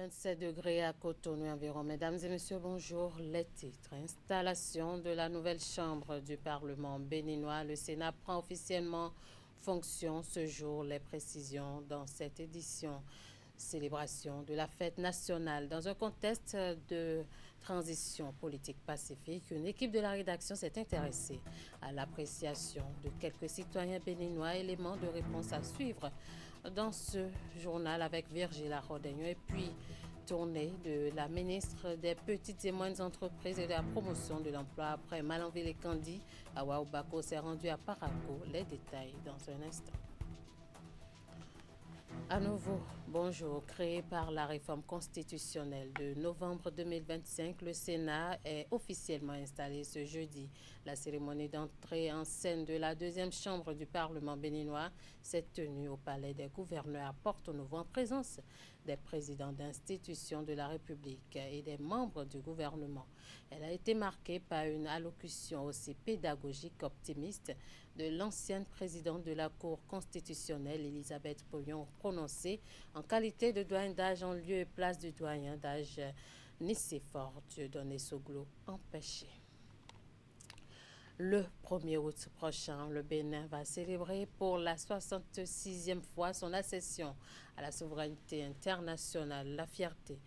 27 degrés à Cotonou environ. Mesdames et messieurs, bonjour. Les titres. Installation de la nouvelle chambre du Parlement béninois. Le Sénat prend officiellement fonction ce jour. Les précisions dans cette édition. Célébration de la fête nationale. Dans un contexte de transition politique pacifique, une équipe de la rédaction s'est intéressée à l'appréciation de quelques citoyens béninois, éléments de réponse à suivre dans ce journal avec Virgile Rodegno et puis tournée de la ministre des Petites et Moyennes Entreprises et de la Promotion de l'Emploi après Malanville et Kandi. Awa Oubako s'est rendu à Paraco. Les détails dans un instant. À nouveau, bonjour. Créé par la réforme constitutionnelle de novembre 2025, le Sénat est officiellement installé ce jeudi. La cérémonie d'entrée en scène de la deuxième chambre du Parlement béninois s'est tenue au Palais des gouverneurs à Porto-Novo en présence des présidents d'institutions de la République et des membres du gouvernement. Elle a été marquée par une allocution aussi pédagogique qu'optimiste de l'ancienne présidente de la Cour constitutionnelle, Elisabeth Poyon, prononcée en qualité de doyen d'âge en lieu et place du doyen d'âge Nicéphore Dieudonné Soglo, empêché. Le 1er août prochain, le Bénin va célébrer pour la 66e fois son accession à la souveraineté internationale. La fierté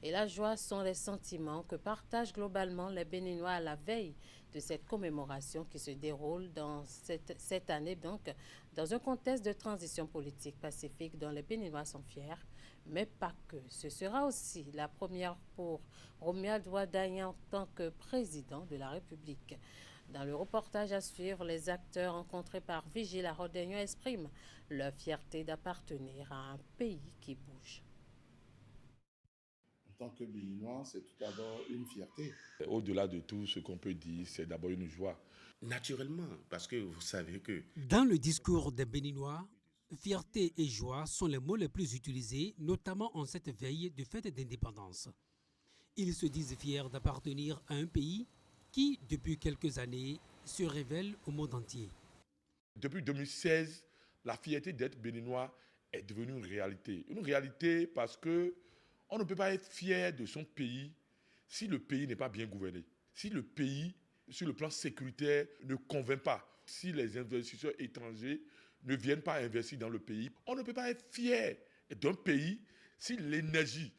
et la joie sont les sentiments que partagent globalement les Béninois à la veille de cette commémoration qui se déroule dans cette année, donc dans un contexte de transition politique pacifique dont les Béninois sont fiers, mais pas que. Ce sera aussi la première pour Romuald Wadaye en tant que président de la République. Dans le reportage à suivre, les acteurs rencontrés par Virgile Rodegno expriment leur fierté d'appartenir à un pays qui bouge. En tant que Béninois, c'est tout d'abord une fierté. Au-delà de tout ce qu'on peut dire, c'est d'abord une joie. Naturellement, parce que vous savez que... Dans le discours des Béninois, fierté et joie sont les mots les plus utilisés, notamment en cette veille de fête d'indépendance. Ils se disent fiers d'appartenir à un pays qui, depuis quelques années, se révèle au monde entier. Depuis 2016, la fierté d'être béninois est devenue une réalité. Une réalité parce que on ne peut pas être fier de son pays si le pays n'est pas bien gouverné. Si le pays, sur le plan sécuritaire, ne convainc pas. Si les investisseurs étrangers ne viennent pas investir dans le pays. On ne peut pas être fier d'un pays si l'énergie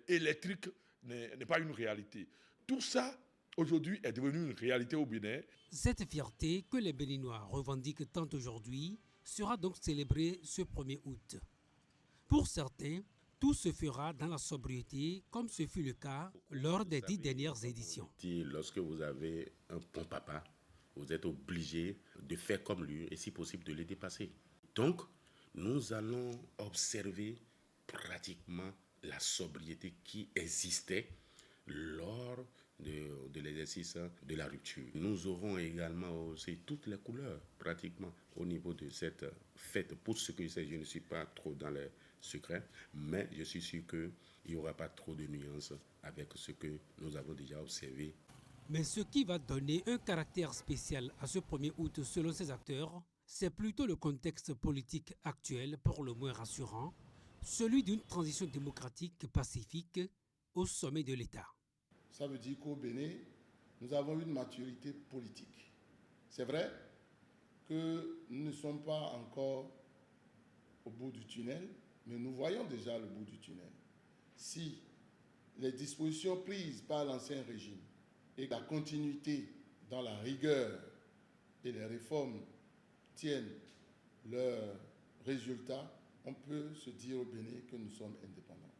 électrique n'est pas une réalité. Tout ça, aujourd'hui, est devenu une réalité au Bénin. Cette fierté que les Béninois revendiquent tant aujourd'hui sera donc célébrée ce 1er août. Pour certains, tout se fera dans la sobriété, comme ce fut le cas lors des 10 dernières éditions. Lorsque vous avez un bon papa, vous êtes obligé de faire comme lui et si possible de le dépasser. Donc, nous allons observer pratiquement la sobriété qui existait lors de l'exercice de la rupture. Nous aurons également aussi toutes les couleurs pratiquement au niveau de cette fête. Pour ce que je sais, je ne suis pas trop dans les secrets, mais je suis sûr qu'il n'y aura pas trop de nuances avec ce que nous avons déjà observé. Mais ce qui va donner un caractère spécial à ce 1er août selon ces acteurs, c'est plutôt le contexte politique actuel, pour le moins rassurant, celui d'une transition démocratique pacifique au sommet de l'État. Ça veut dire qu'au Bénin, nous avons une maturité politique. C'est vrai que nous ne sommes pas encore au bout du tunnel, mais nous voyons déjà le bout du tunnel. Si les dispositions prises par l'ancien régime et la continuité dans la rigueur et les réformes tiennent leurs résultats, on peut se dire au Bénin que nous sommes indépendants.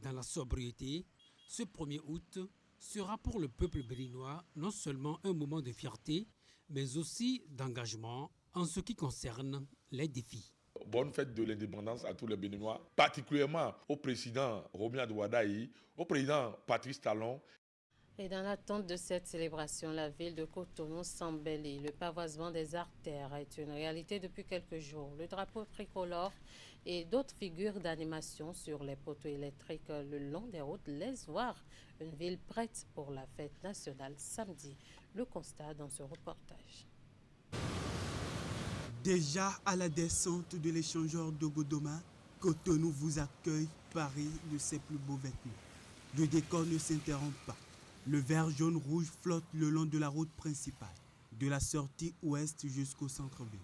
Dans la sobriété, ce 1er août sera pour le peuple béninois non seulement un moment de fierté, mais aussi d'engagement en ce qui concerne les défis. Bonne fête de l'indépendance à tous les Béninois, particulièrement au président Romuald Wadaye, au président Patrice Talon. Et dans l'attente de cette célébration, la ville de Cotonou s'embellit. Le pavoisement des artères est une réalité depuis quelques jours. Le drapeau tricolore et d'autres figures d'animation sur les poteaux électriques le long des routes laissent voir une ville prête pour la fête nationale samedi. Le constat dans ce reportage. Déjà à la descente de l'échangeur de Godoma, Cotonou vous accueille paré de ses plus beaux vêtements. Le décor ne s'interrompt pas. Le vert jaune-rouge flotte le long de la route principale, de la sortie ouest jusqu'au centre-ville.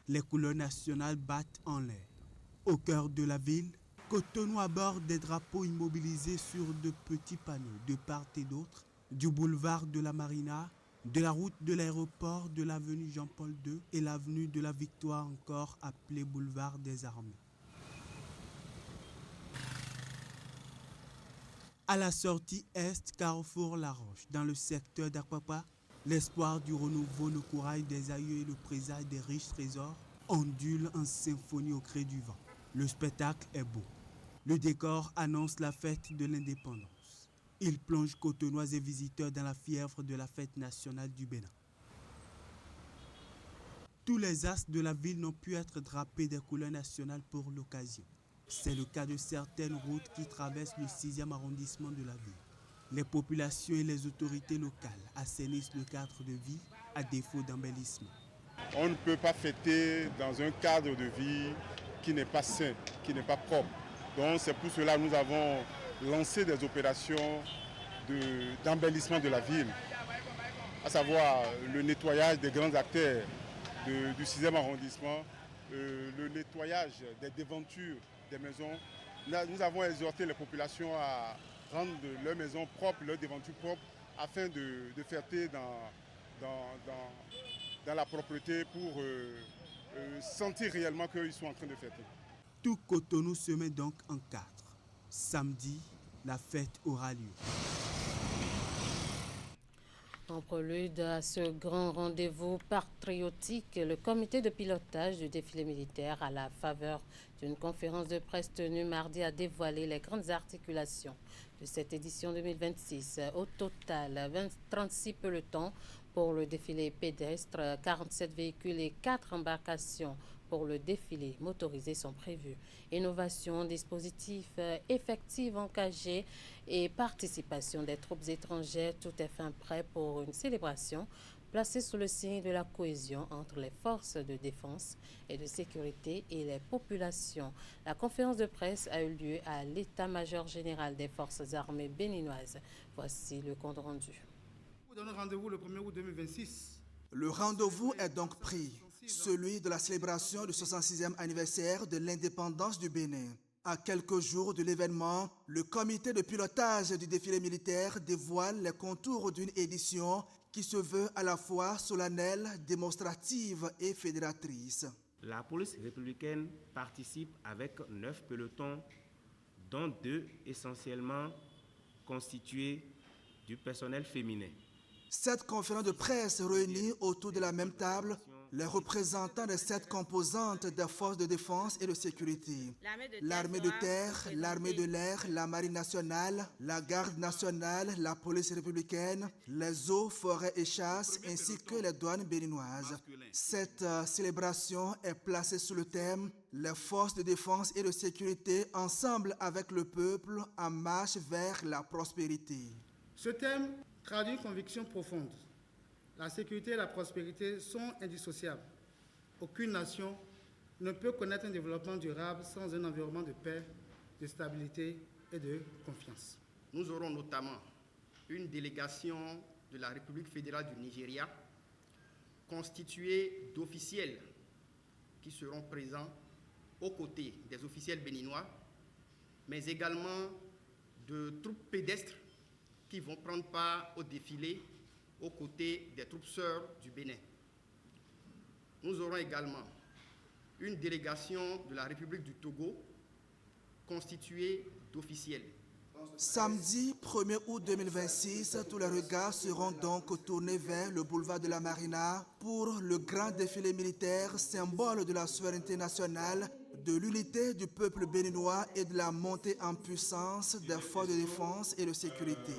Les couleurs nationales battent en l'air. Au cœur de la ville, Cotonou aborde des drapeaux immobilisés sur de petits panneaux de part et d'autre, du boulevard de la Marina, de la route de l'aéroport, de l'avenue Jean-Paul II et l'avenue de la Victoire, encore appelée boulevard des Armées. À la sortie est, carrefour La Roche, dans le secteur d'Akwapa, l'espoir du renouveau, le courage des aïeux et le présage des riches trésors ondulent en symphonie au gré du vent. Le spectacle est beau. Le décor annonce la fête de l'indépendance. Il plonge Cotonois et visiteurs dans la fièvre de la fête nationale du Bénin. Tous les astres de la ville n'ont pu être drapés des couleurs nationales pour l'occasion. C'est le cas de certaines routes qui traversent le 6e arrondissement de la ville. Les populations et les autorités locales assainissent le cadre de vie à défaut d'embellissement. On ne peut pas fêter dans un cadre de vie qui n'est pas sain, qui n'est pas propre. Donc c'est pour cela que nous avons lancé des opérations d'embellissement de la ville, à savoir le nettoyage des grands artères du 6e arrondissement, le nettoyage des devantures des maisons. Nous avons exhorté les populations à rendre leurs maisons propres, leurs devantures propres, afin de fêter dans la propreté pour sentir réellement qu'ils sont en train de fêter. Tout Cotonou se met donc en cadre. Samedi, la fête aura lieu. En prélude à ce grand rendez-vous patriotique, le comité de pilotage du défilé militaire, à la faveur d'une conférence de presse tenue mardi, a dévoilé les grandes articulations de cette édition 2026. Au total, 36 pelotons pour le défilé pédestre, 47 véhicules et 4 embarcations pour le défilé motorisé sont prévus. Innovation, dispositifs effectifs engagés et participation des troupes étrangères, tout est fin prêt pour une célébration placée sous le signe de la cohésion entre les forces de défense et de sécurité et les populations. La conférence de presse a eu lieu à l'état-major général des forces armées béninoises. Voici le compte rendu. Vous donnez rendez-vous le 1er août 2026. Le rendez-vous est donc pris, celui de la célébration du 66e anniversaire de l'indépendance du Bénin. À quelques jours de l'événement, le comité de pilotage du défilé militaire dévoile les contours d'une édition qui se veut à la fois solennelle, démonstrative et fédératrice. La police républicaine participe avec 9 pelotons, dont 2 essentiellement constitués du personnel féminin. Cette conférence de presse réunit autour de la même table les représentants des 7 composantes des forces de défense et de sécurité. L'armée de terre, l'armée de l'air, la marine nationale, la garde nationale, la police républicaine, les eaux, forêts et chasses, ainsi que les douanes béninoises. Cette célébration est placée sous le thème « Les forces de défense et de sécurité ensemble avec le peuple en marche vers la prospérité ». Ce thème traduit une conviction profonde. La sécurité et la prospérité sont indissociables. Aucune nation ne peut connaître un développement durable sans un environnement de paix, de stabilité et de confiance. Nous aurons notamment une délégation de la République fédérale du Nigeria constituée d'officiels qui seront présents aux côtés des officiels béninois, mais également de troupes pédestres qui vont prendre part au défilé aux côtés des troupes sœurs du Bénin. Nous aurons également une délégation de la République du Togo constituée d'officiels. Samedi 1er août 2026, tous les regards seront donc tournés vers le boulevard de la Marina pour le grand défilé militaire, symbole de la souveraineté nationale, de l'unité du peuple béninois et de la montée en puissance des forces de défense et de sécurité.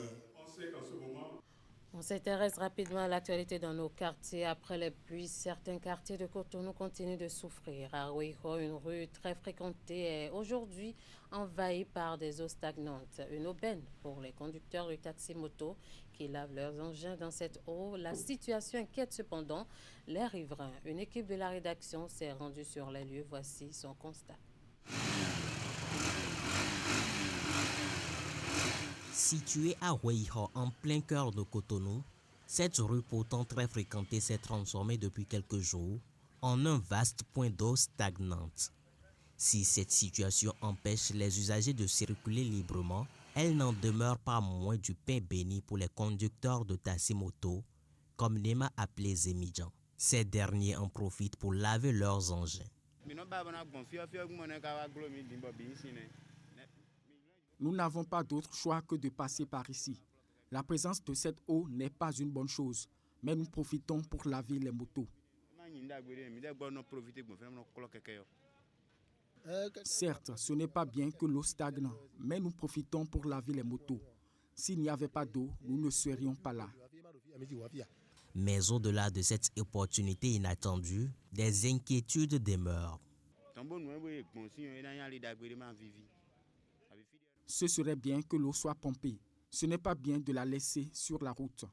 On s'intéresse rapidement à l'actualité dans nos quartiers. Après les pluies, certains quartiers de Cotonou continuent de souffrir. À Ouiho, une rue très fréquentée est aujourd'hui envahie par des eaux stagnantes. Une aubaine pour les conducteurs de taxi-moto qui lavent leurs engins dans cette eau. La situation inquiète cependant les riverains. Une équipe de la rédaction s'est rendue sur les lieux. Voici son constat. Située à Weiho, en plein cœur de Cotonou, cette rue pourtant très fréquentée s'est transformée depuis quelques jours en un vaste point d'eau stagnante. Si cette situation empêche les usagers de circuler librement, elle n'en demeure pas moins du pain béni pour les conducteurs de taxi-moto, communément appelés Zemidjan. Ces derniers en profitent pour laver leurs engins. Nous n'avons pas d'autre choix que de passer par ici. La présence de cette eau n'est pas une bonne chose, mais nous profitons pour laver les motos. Certes, ce n'est pas bien que l'eau stagne, mais nous profitons pour laver les motos. S'il n'y avait pas d'eau, nous ne serions pas là. Mais au-delà de cette opportunité inattendue, des inquiétudes demeurent. Ce serait bien que l'eau soit pompée. Ce n'est pas bien de la laisser sur la route.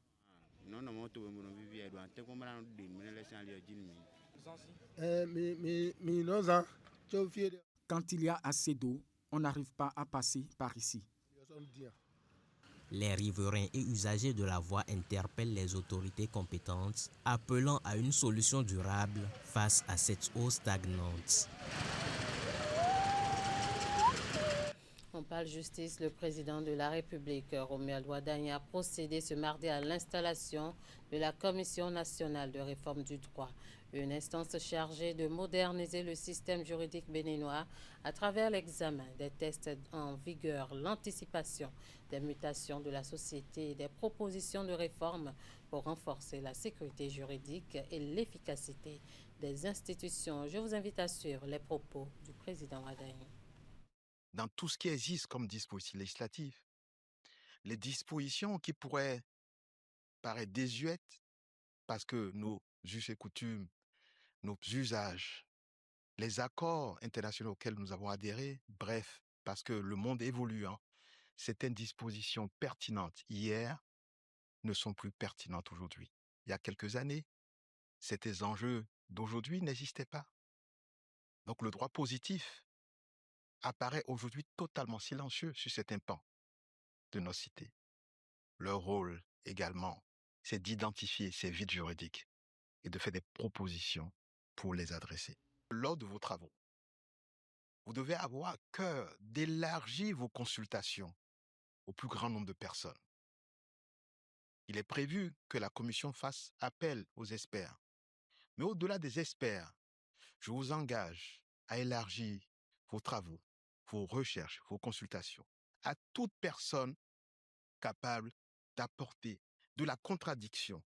Quand il y a assez d'eau, on n'arrive pas à passer par ici. Les riverains et usagers de la voie interpellent les autorités compétentes, appelant à une solution durable face à cette eau stagnante. On parle justice. Le président de la République, Romuald Wadagna, a procédé ce mardi à l'installation de la Commission nationale de réforme du droit, une instance chargée de moderniser le système juridique béninois à travers l'examen des tests en vigueur, l'anticipation des mutations de la société et des propositions de réforme pour renforcer la sécurité juridique et l'efficacité des institutions. Je vous invite à suivre les propos du président Wadagna. Dans tout ce qui existe comme dispositif législatif, les dispositions qui pourraient paraître désuètes parce que nos us et coutumes, nos usages, les accords internationaux auxquels nous avons adhéré, bref, parce que le monde évoluant, certaines dispositions pertinentes hier ne sont plus pertinentes aujourd'hui. Il y a quelques années, ces enjeux d'aujourd'hui n'existaient pas. Donc le droit positif apparaît aujourd'hui totalement silencieux sur certains pans de nos cités. Leur rôle également, c'est d'identifier ces vides juridiques et de faire des propositions pour les adresser. Lors de vos travaux, vous devez avoir à cœur d'élargir vos consultations au plus grand nombre de personnes. Il est prévu que la commission fasse appel aux experts. Mais au-delà des experts, je vous engage à élargir vos travaux, vos recherches, vos consultations à toute personne capable d'apporter de la contradiction,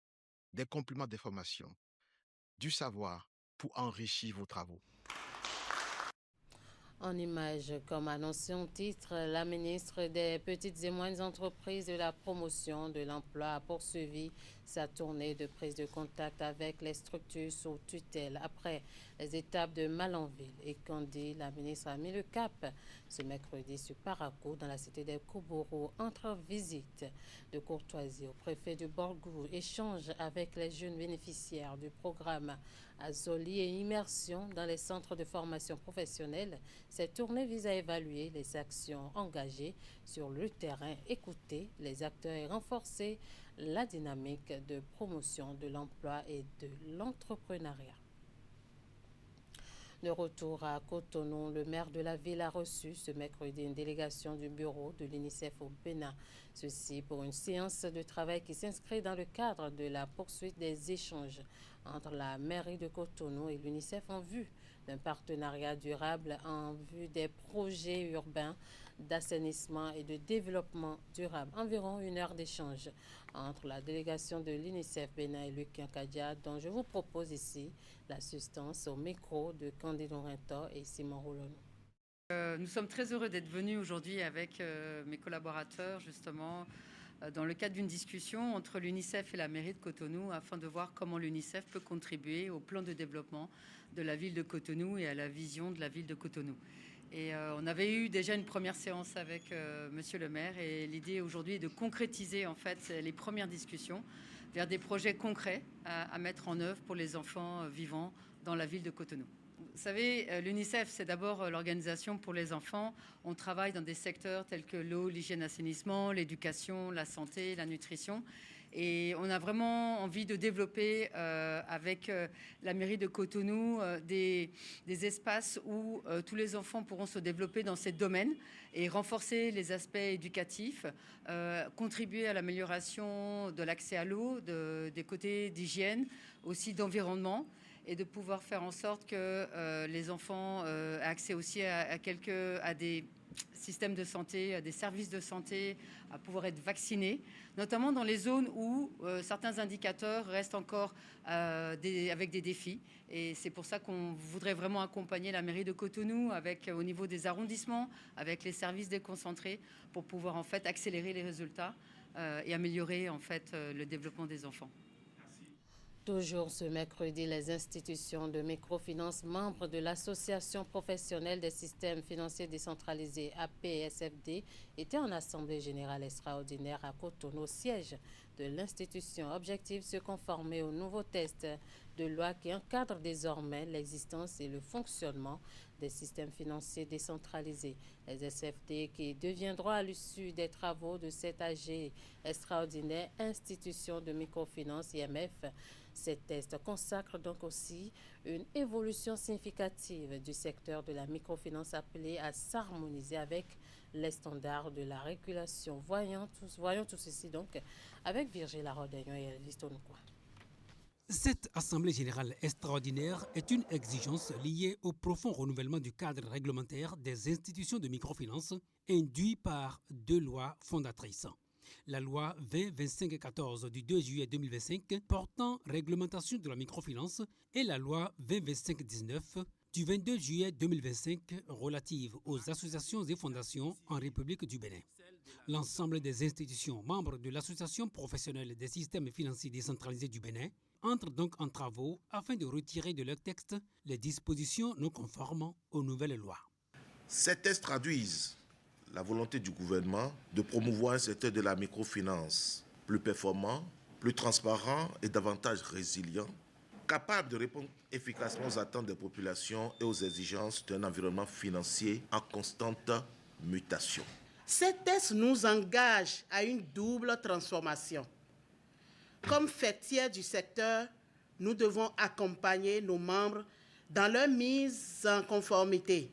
des compléments d'information, du savoir pour enrichir vos travaux. En images, comme annoncé en titre, la ministre des Petites et Moyennes Entreprises et de la Promotion de l'Emploi a poursuivi sa tournée de prise de contact avec les structures sous tutelle. Après les étapes de Malanville et Kandi, la ministre a mis le cap ce mercredi sur Parakou, dans la cité des Koubourou, entre visite de courtoisie au préfet du Borgou, échange avec les jeunes bénéficiaires du programme Azoli et immersion dans les centres de formation professionnelle. Cette tournée vise à évaluer les actions engagées sur le terrain, écouter les acteurs et renforcer la dynamique de promotion de l'emploi et de l'entrepreneuriat. De retour à Cotonou, le maire de la ville a reçu ce mercredi une délégation du bureau de l'UNICEF au Bénin. Ceci pour une séance de travail qui s'inscrit dans le cadre de la poursuite des échanges entre la mairie de Cotonou et l'UNICEF en vue d'un partenariat durable en vue des projets urbains d'assainissement et de développement durable. Environ 1 heure d'échange entre la délégation de l'UNICEF Bénin et Luc Kinkadia, dont je vous propose ici la substance au micro de Candido Rinto et Simon Roulonou. Nous sommes très heureux d'être venus aujourd'hui avec mes collaborateurs, justement, dans le cadre d'une discussion entre l'UNICEF et la mairie de Cotonou, afin de voir comment l'UNICEF peut contribuer au plan de développement de la ville de Cotonou et à la vision de la ville de Cotonou. Et on avait eu déjà une première séance avec monsieur le maire, et l'idée aujourd'hui est de concrétiser en fait les premières discussions vers des projets concrets à mettre en œuvre pour les enfants vivant dans la ville de Cotonou. Vous savez, l'UNICEF, c'est d'abord l'organisation pour les enfants. On travaille dans des secteurs tels que l'eau, l'hygiène, l'assainissement, l'éducation, la santé, la nutrition. Et on a vraiment envie de développer avec la mairie de Cotonou des espaces où tous les enfants pourront se développer dans ces domaines et renforcer les aspects éducatifs, contribuer à l'amélioration de l'accès à l'eau, des côtés d'hygiène, aussi d'environnement, et de pouvoir faire en sorte que les enfants aient accès aussi à des systèmes de santé, à des services de santé, à pouvoir être vaccinés, notamment dans les zones où certains indicateurs restent encore avec des défis. Et c'est pour ça qu'on voudrait vraiment accompagner la mairie de Cotonou au niveau des arrondissements, avec les services déconcentrés, pour pouvoir en fait accélérer les résultats et améliorer en fait le développement des enfants. Toujours ce mercredi, les institutions de microfinance membres de l'Association professionnelle des systèmes financiers décentralisés APSFD étaient en assemblée générale extraordinaire à Cotonou, siège de l'institution. Objectif, se conformer aux nouveaux textes de loi qui encadrent désormais l'existence et le fonctionnement des systèmes financiers décentralisés. Les SFD qui deviendront à l'issue des travaux de cette AG extraordinaire institution de microfinance IMF. Ces tests consacrent donc aussi une évolution significative du secteur de la microfinance appelé à s'harmoniser avec les standards de la régulation. Voyons tout ceci donc avec Virgile Larodagnon et Liston. Cette Assemblée générale extraordinaire est une exigence liée au profond renouvellement du cadre réglementaire des institutions de microfinance induit par deux lois fondatrices. La loi 20-25-14 du 2 juillet 2025 portant réglementation de la microfinance et la loi 20-25-19 du 22 juillet 2025 relative aux associations et fondations en République du Bénin. L'ensemble des institutions membres de l'Association professionnelle des systèmes financiers décentralisés du Bénin entrent donc en travaux afin de retirer de leur texte les dispositions non conformes aux nouvelles lois. Ces textes traduisent la volonté du gouvernement de promouvoir un secteur de la microfinance plus performant, plus transparent et davantage résilient, capable de répondre efficacement aux attentes des populations et aux exigences d'un environnement financier en constante mutation. Ces textes nous engagent à une double transformation. Comme faîtières du secteur, nous devons accompagner nos membres dans leur mise en conformité.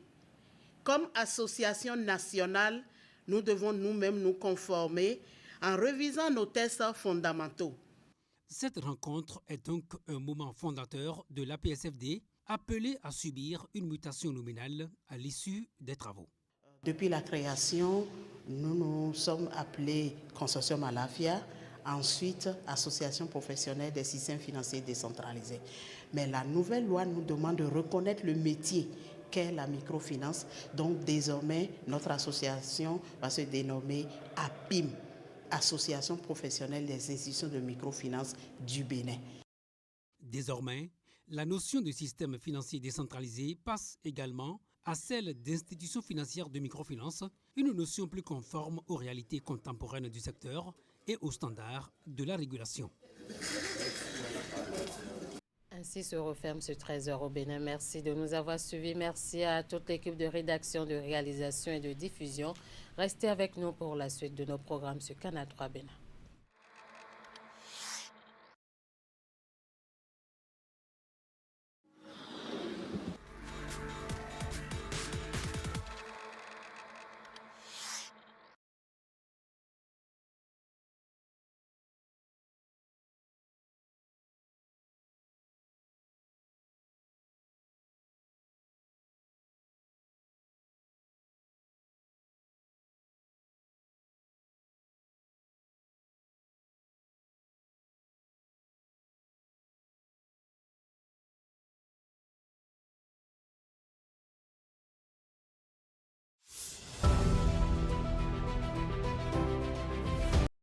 Comme association nationale, nous devons nous-mêmes nous conformer en révisant nos tests fondamentaux. Cette rencontre est donc un moment fondateur de l'APSFD, appelé à subir une mutation nominale à l'issue des travaux. Depuis la création, nous nous sommes appelés Consortium Alafia, ensuite Association professionnelle des systèmes financiers décentralisés. Mais la nouvelle loi nous demande de reconnaître le métier qu'est la microfinance. Donc désormais, notre association va se dénommer APIM, Association professionnelle des institutions de microfinance du Bénin. Désormais, la notion de système financier décentralisé passe également à celle d'institutions financières de microfinance, une notion plus conforme aux réalités contemporaines du secteur et aux standards de la régulation. Ainsi se referme ce 13h au Bénin. Merci de nous avoir suivis. Merci à toute l'équipe de rédaction, de réalisation et de diffusion. Restez avec nous pour la suite de nos programmes sur Canal 3 Bénin.